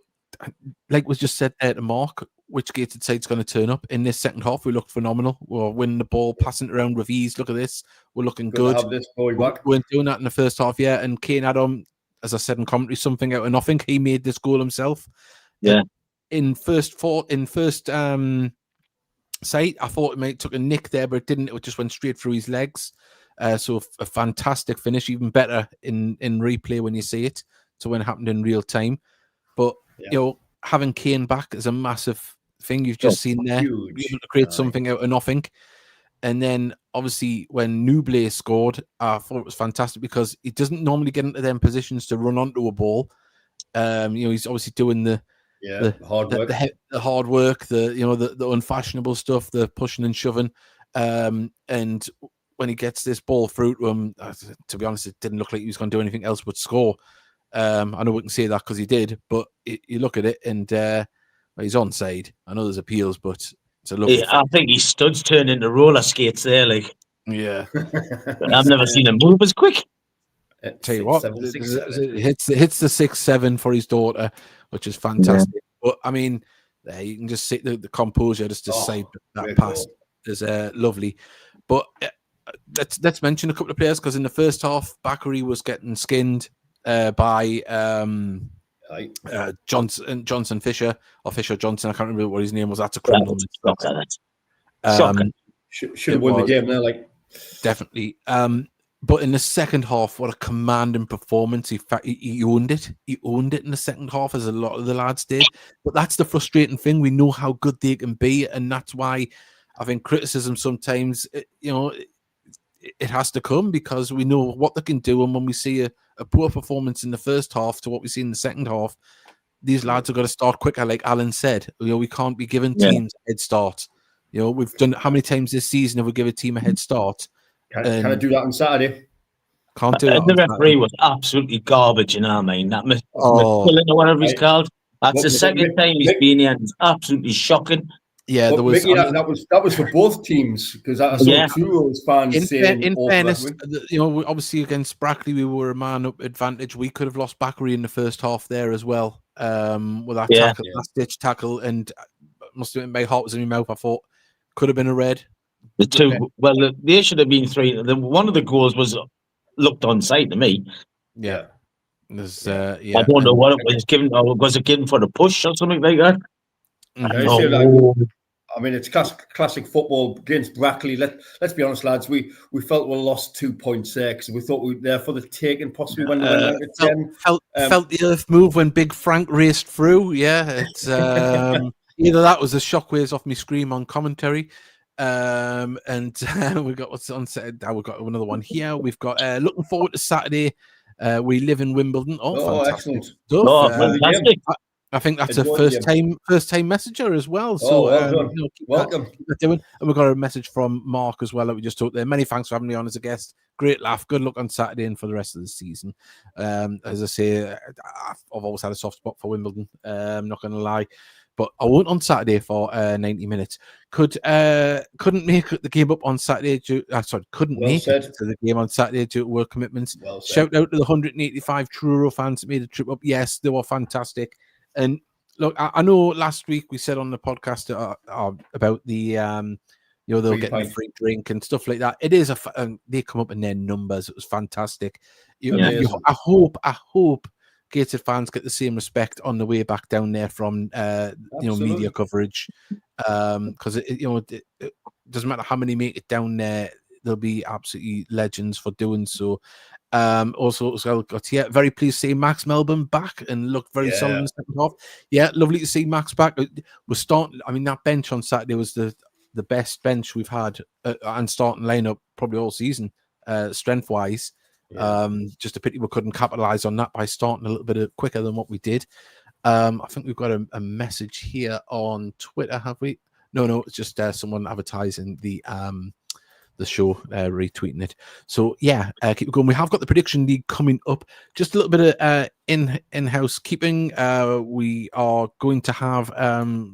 like was just said there to Mark, which gated side's going to turn up in this second half? We looked phenomenal. We're winning the ball, passing it around with ease. Look at this. We're looking good. Have this boy back. We weren't doing that in the first half, yeah. And Kane Adam, as I said in commentary, something out of nothing. He made this goal himself. Yeah. In first sight, I thought it might took a nick there, but it didn't. It just went straight through his legs. So a fantastic finish, even better in replay when you see it, to when it happened in real time. But having Kane back is a massive thing. You've just seen there, be able to create something out of nothing. And then obviously when Nublé scored, I thought it was fantastic because he doesn't normally get into them positions to run onto a ball. He's obviously doing the hard work, the hard work, the unfashionable stuff, the pushing and shoving. And when he gets this ball through to him, to be honest, it didn't look like he was going to do anything else but score. I know we can say that because he did, but you look at it and he's onside. I know there's appeals, but it's a lovely I think his studs turned into roller skates there. Like, yeah, I've never seen him move as quick. Tell you what, it hits the 6-7 for his daughter, which is fantastic. Yeah. But I mean, you can just see the composure just to save that pass is lovely. But let's mention a couple of players because in the first half, Bakary was getting skinned by Johnson Fisher or Fisher Johnson. I can't remember what his name was. That's a criminal. Should have won the game there, like definitely. But in the second half, what a commanding performance! He owned it. He owned it in the second half, as a lot of the lads did. But that's the frustrating thing. We know how good they can be, and that's why I think criticism sometimes, it has to come because we know what they can do. And when we see a poor performance in the first half to what we see in the second half, these lads have got to start quicker. Like Alan said, we can't be giving teams a head start. We've done how many times this season have we given a team a head start? Can I do that on Saturday? Can't do it. The referee was absolutely garbage, I mean. That McQuillan or whatever he's called. That's the second time he's been here. It's absolutely shocking. Yeah, there was. Mickey, that was for both teams because I saw Truro's fans saying. In fairness, obviously against Brackley we were a man up advantage. We could have lost Bakary in the first half there as well. With that tackle, last ditch tackle, and must have been my heart was in my mouth. I thought could have been a red. The two, there should have been three. One of the goals looked onside to me. Yeah, I don't know what it was given. Or was it given for the push or something like that? I mean, it's classic football against Brackley. Let's be honest, lads. We felt we lost 2 points there because we thought we were there for the taking, possibly when they went out at 10. Felt the earth move when Big Frank raced through. Yeah, it's either that was the shockwaves off me scream on commentary. And we got what's on set. We've got another one here. We've got looking forward to Saturday. We live in Wimbledon. Excellent. Fantastic. I think that's a first time messenger as well. So welcome. And we've got a message from Mark as well that we just talked there. Many thanks for having me on as a guest. Great laugh. Good luck on Saturday and for the rest of the season. As I say, I've always had a soft spot for Wimbledon. I'm not going to lie. But I went on Saturday for 90 minutes. Couldn't make the game up on Saturday. Couldn't make it to the game on Saturday due to work commitments. Shout out to the 185 Truro fans that made the trip up. Yes, they were fantastic. And look, I know last week we said on the podcast about the they'll get a free drink and stuff like that. It is they come up in their numbers. It was fantastic. I hope Gated fans get the same respect on the way back down there from media coverage, because it doesn't matter how many make it down there. There'll be absolutely legends for doing so. Also, very pleased to see Max Melbourne back and looked very solid in the second half. Yeah, lovely to see Max back. We're starting. I mean, that bench on Saturday was the best bench we've had and starting lineup probably all season, strength wise. Just a pity we couldn't capitalize on that by starting a little bit quicker than what we did. I think we've got a message here on Twitter, have we? No, it's just someone advertising the show, retweeting it. So yeah, keep it going. We have got the prediction league coming up. Just a little bit of in-house keeping. We are going to have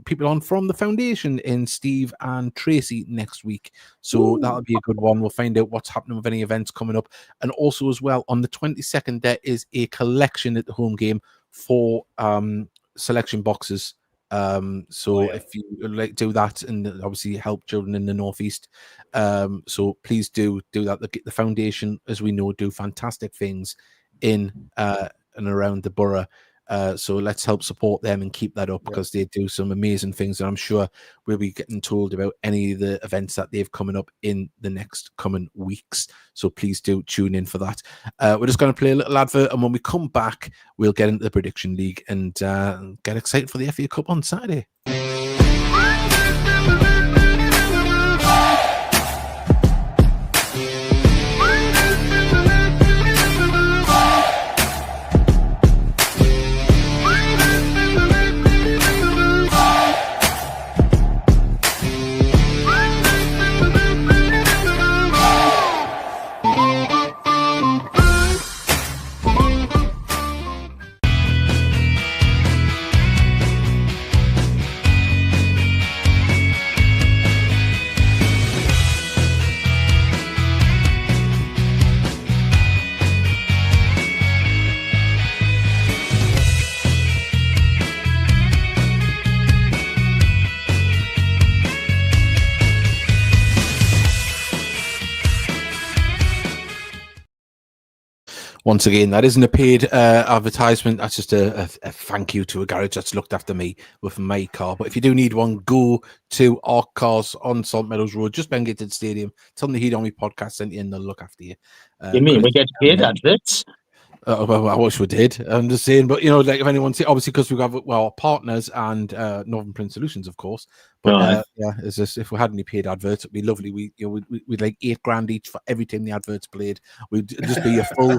people on from the foundation in Steve and Tracy next week. So that'll be a good one. We'll find out what's happening with any events coming up. And also as well, on the 22nd, there is a collection at the home game for selection boxes. If you like do that and obviously help children in the Northeast, so please do that. The foundation, as we know, do fantastic things in and around the borough. So let's help support them and keep that up because they do some amazing things. And I'm sure we'll be getting told about any of the events that they've coming up in the next coming weeks. So please do tune in for that. We're just going to play a little advert. And when we come back, we'll get into the Prediction League and get excited for the FA Cup on Saturday. Once again, that isn't a paid advertisement. That's just a thank you to a garage that's looked after me with my car. But if you do need one, go to Arc Cars on Salt Meadows Road, just behind Gated Stadium. Tell them the Heat Army podcast sent you and they'll look after you. You mean we get paid adverts? Well, I wish we did. I'm just saying, but like if anyone's obviously because we have partners and Northern Print Solutions, of course. But it's just if we had any paid adverts, it'd be lovely. We'd like $8,000 each for every time the adverts played. We'd just be a full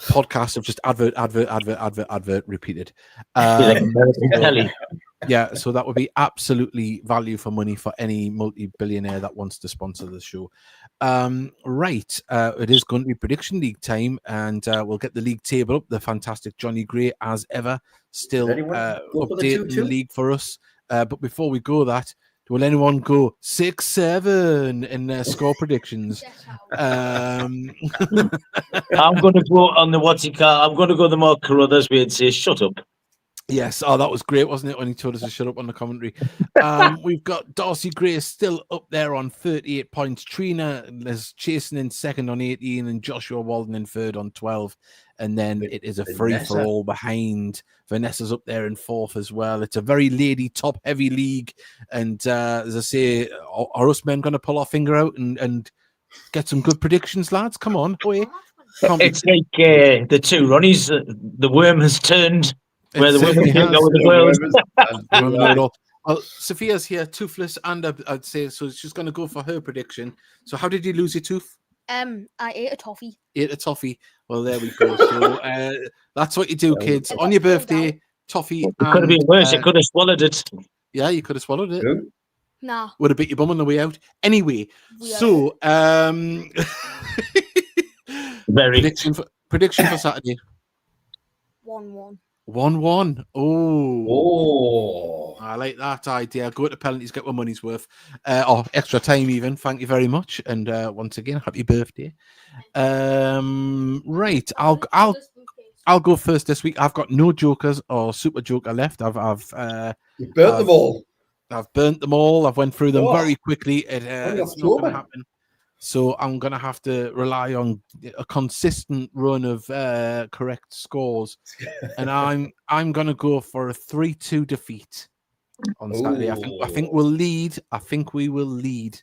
podcast of just advert repeated. Yeah, so that would be absolutely value for money for any multi-billionaire that wants to sponsor the show. Right, it is going to be Prediction League time, and we'll get the league table up. The fantastic Johnny Gray, as ever, still updating the league for us. But before we go that, will anyone go 6-7 in their score predictions? I'm going to go on the I'm going to go the Mark Carruthers way and say, shut up. Yes. Oh, that was great, wasn't it, when he told us to shut up on the commentary? We've got Darcy Gray still up there on 38 points. Trina is chasing in second on 18 and Joshua Walden in third on 12. And then it is a free-for-all behind. Vanessa's up there in fourth as well. It's a very lady, top-heavy league. And as I say, are us men going to pull our finger out and get some good predictions, lads? Come on. Boy. It's like the two Ronnies. The worm has turned. Where the women can't go with the world. Well, Sophia's here, toothless, and I'd say so. She's going to go for her prediction. So, how did you lose your tooth? I ate a toffee. Ate a toffee. Well, there we go. So that's what you do, kids. On your birthday, toffee. It could have been worse. You could have swallowed it. Yeah, you could have swallowed it. Nah. Would have bit your bum on the way out. Anyway, so prediction for Saturday. 1-1. 1-1. Oh, I like that idea. Go to penalties, get my money's worth, or extra time even. Thank you very much, and once again, happy birthday. Right, I'll go first this week. I've got no jokers or super joker left. I've you burnt them all. I've burnt them all. I've went through them very quickly. It's not going to happen. So I'm going to have to rely on a consistent run of correct scores. And I'm going to go for a 3-2 defeat on Saturday. I think we'll lead. I think we will lead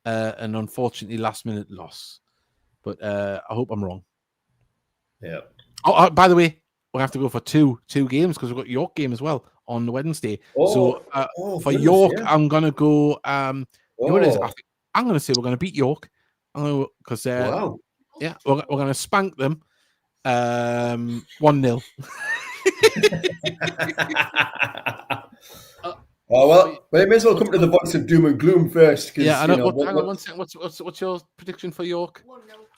an unfortunately last-minute loss. But I hope I'm wrong. Yeah. Oh, by the way, we'll have to go for two games because we've got York game as well on Wednesday. For goodness, York, I'm going to go... you know what it is? I'm going to say we're going to beat York. Because we're going to spank them 1-0. Well, we may as well come to the voice of doom and gloom first. Yeah, I know. Hang on one second. What's your prediction for York?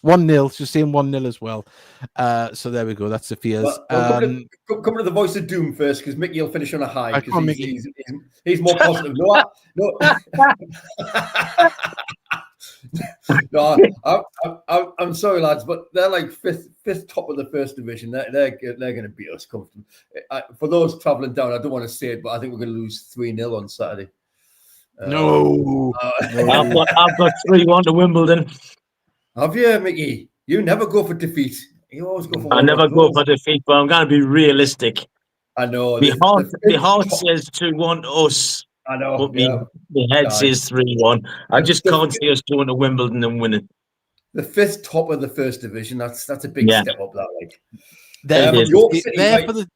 1-0. She's saying 1-0 as well. So there we go. That's Sophia's. Come to the voice of doom first, because Mickey will finish on a high. Because he's more positive. No. No, I'm sorry, lads, but they're like fifth top of the first division. They're going to beat us comfortably. For those travelling down, I don't want to say it, but I think we're going to lose 3-0 on Saturday. No. I've got 3-1 to Wimbledon. Have you, Mickey? You never go for defeat. You always go for. I never go for defeat, but I'm going to be realistic. I know. The heart says 2-1 to us. I know. But the head says 3-1. I just can't see us going to Wimbledon and winning. The fifth top of the first division. That's a big step up. That like. York City, they're for the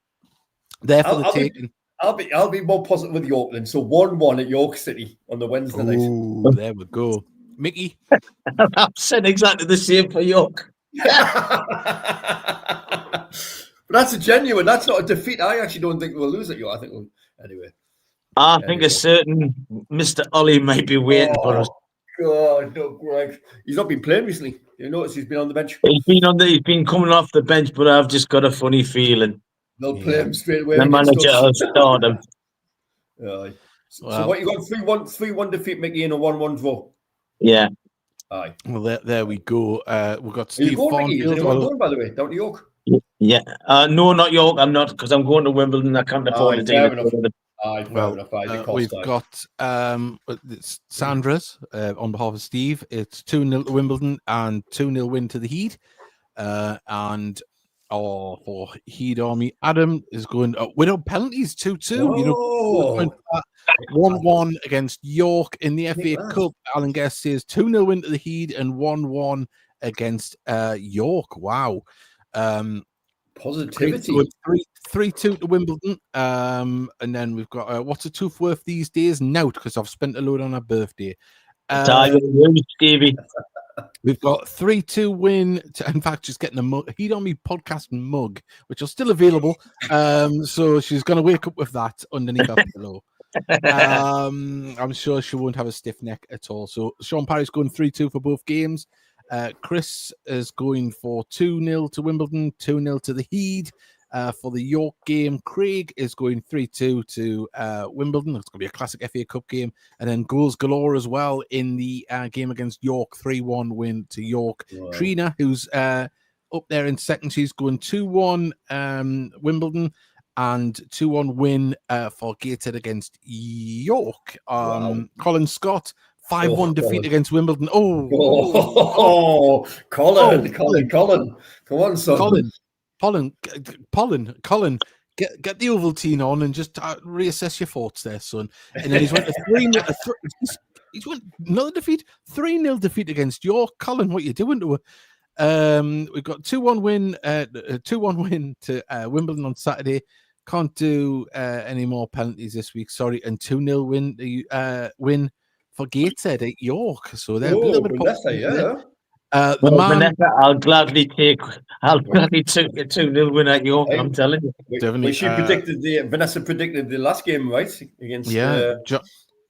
taking. I'll be more positive with York then. So 1-1 at York City on the Wednesday night. There we go. Mickey? I've said exactly the same for York. But that's a genuine. That's not a defeat. I actually don't think we'll lose at York. I think we'll anyway. I think a certain Mr. Ollie might be waiting for us. God, no, Greg. He's not been playing recently. You notice he's been on the bench. He's been coming off the bench, but I've just got a funny feeling. They'll play him straight away. The manager will start him. So what you got? 3-1 defeat, Mickey, and a 1-1 draw. Yeah. Aye. Well, there we go. We've got Steve Farnfield. Is going, by the way, down to York? Yeah. No, not York. I'm not, because I'm going to Wimbledon. I can't afford to do it. We've got Sandra's on behalf of Steve. It's 2-0 to Wimbledon and 2-0 win to the Heat. For Heat Army, Adam is going without penalties 2-2. 1-1 against York in the FA Cup. Alan Guest says 2-0 win to the Heat and 1-1 against York. Wow. Positivity. 3-2 to Wimbledon. And then we've got what's a tooth worth these days? Nout, because I've spent a load on our birthday. Stevie. We've got 3-2 win. In fact, she's getting a mug, Heat on Me podcast mug, which are still available. So she's going to wake up with that underneath her pillow. I'm sure she won't have a stiff neck at all. So Sean Parry's going 3-2 for both games. Chris is going for 2-0 to Wimbledon, 2-0 to the Heat. For the York game, Craig is going 3-2 to Wimbledon. It's going to be a classic FA Cup game. And then goals galore as well in the game against York, 3-1 win to York. Wow. Trina, who's up there in second, she's going 2-1 Wimbledon and 2-1 win for Gateshead against York. Colin Scott, 5-1 defeat against Wimbledon. Colin. Come on, son. Colin, get the Ovaltine on and just reassess your thoughts there, son. And then he's went to 3-0. He's went another defeat, 3-0 defeat against York. Colin, what are you doing to her? We've got 2-1 win, 2-1 win to Wimbledon on Saturday. Can't do any more penalties this week. Sorry, and 2-0 win for Gateshead at York. So they're a little bit Vanessa, Vanessa, I'll gladly take a 2-0 win at York. I'm telling you. Vanessa predicted the last game, right? Against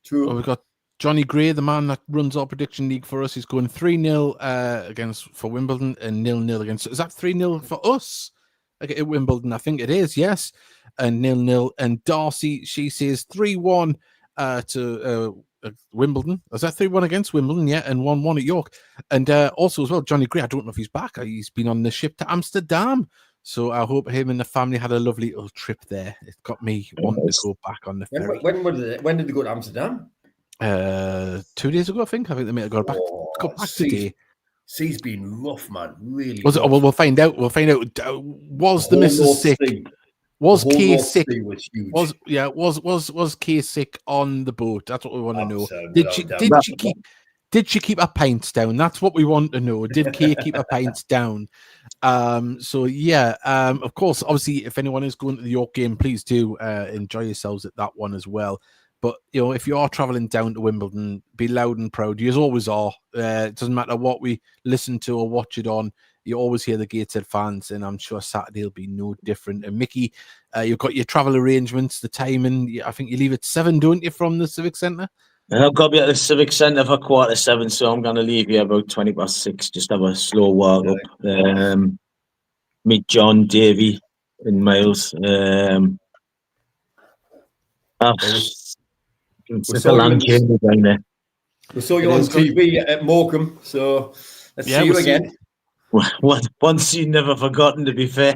Truro. We've got Johnny Gray, the man that runs our prediction league for us. He's going 3-0 for Wimbledon and 0-0 against. Is that 3-0 for us at Wimbledon? I think it is. Yes, and 0-0. And Darcy, she says 3-1 to Wimbledon. Was that 3-1 against Wimbledon? Yeah, and 1-1 at York. And also as well, Johnny Gray, I don't know if he's back. He's been on the ship to Amsterdam. So I hope him and the family had a lovely little trip there. It got me wanting to go back on the ferry. When did they go to Amsterdam? 2 days ago, I think. I think they may have got back today. Sea's been rough, man. Really. Was it? Well, we'll find out. Was the missus sick? Was Kay sick? Was Kay sick on the boat? That's what we want to know. Did she keep her pints down? That's what we want to know. Did Kay keep her pints down? Of course, obviously, if anyone is going to the York game, please do enjoy yourselves at that one as well. But if you are traveling down to Wimbledon, be loud and proud. You always are. It doesn't matter what we listen to or watch it on. You always hear the Gateshead fans, and I'm sure Saturday will be no different. And Mickey, you've got your travel arrangements, the timing. I think you leave at 7, don't you, from the Civic Centre? I've got to be at the Civic Centre for 7:15, so I'm going to leave here about 6:20. Just have a slow walk up. Meet John, Davey, and Miles. It's a land journey down there. We saw you on TV at Morecambe, so let's see you again. One scene never forgotten, to be fair.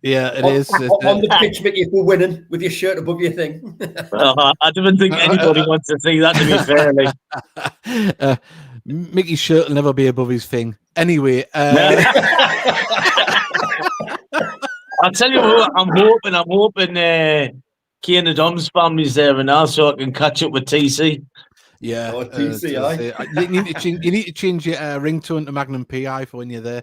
Yeah, it is. On the pitch, Mickey, if we're winning, with your shirt above your thing. I don't think anybody wants to see that, to be fair. Like. Mickey's shirt will never be above his thing. Anyway. I'll tell you what, I'm hoping Kane and Dom's family's there and now, so I can catch up with TC. Yeah, TC, you need to change your ringtone to Magnum PI for when you're there.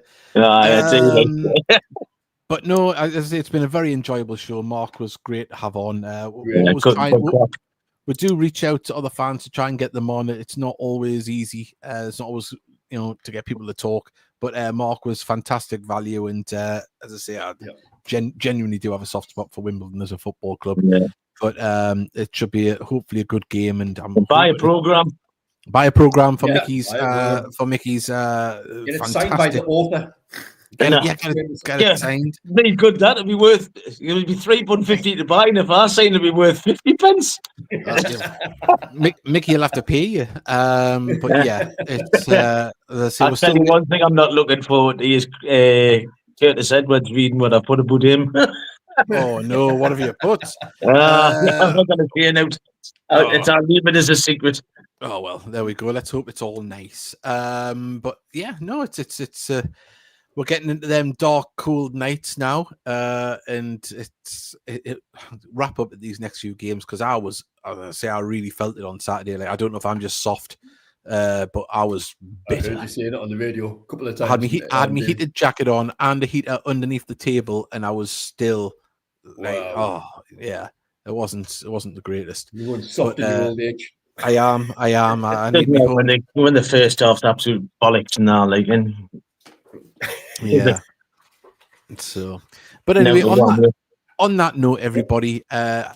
But no, as I say, it's been a very enjoyable show. Mark was great to have on. We do reach out to other fans to try and get them on. It's not always easy. It's not always, to get people to talk. But Mark was fantastic value, and as I say, I genuinely do have a soft spot for Wimbledon as a football club. Yeah. But it should be hopefully a good game, and buy a program for Mickey's get it signed by the author. Get it signed. Very good. That'll be worth. It'll be £3.50 to buy, and if I sign, it'll be worth 50 pence. Mickey will have to pay you. But yeah, it's. I'll tell you one thing I'm not looking forward to is Curtis Edwards reading what I put about him. Oh no! What have you put? I'm not going to say it out. I'll leave it as a secret. Oh well, there we go. Let's hope it's all nice. But yeah, no, it's. We're getting into them dark, cold nights now, and it wrap up at these next few games because I really felt it on Saturday. Like I don't know if I'm just soft, but I was bitter. I heard you saying it on the radio a couple of times. I had my heated jacket on and a heater underneath the table, and I was still like, oh yeah, it wasn't the greatest. You weren't soft in your old age. I am. I need me home. When the first half, absolute bollocks now, like. Yeah. So, but anyway, on that note, everybody,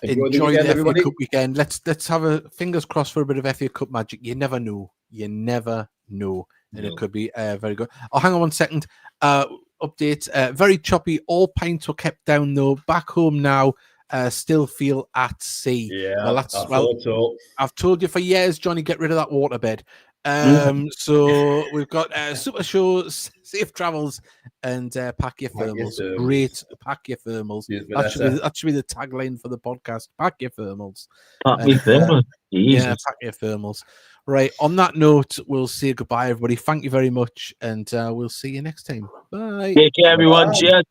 enjoy the FA Cup weekend. Let's have a fingers crossed for a bit of FA Cup magic. You never know, and it could be very good. Oh, hang on 1 second. Update. Very choppy. All pints were kept down though. Back home now. Still feel at sea. Yeah. I've told you for years, Johnny, get rid of that waterbed. So we've got super shows, safe travels, and pack your thermals. Great, pack your thermals. That should be the tagline for the podcast. Pack your thermals. Pack your thermals. Yeah, pack your thermals. Right. On that note, we'll say goodbye, everybody. Thank you very much, and we'll see you next time. Bye. Take care, everyone. Cheers.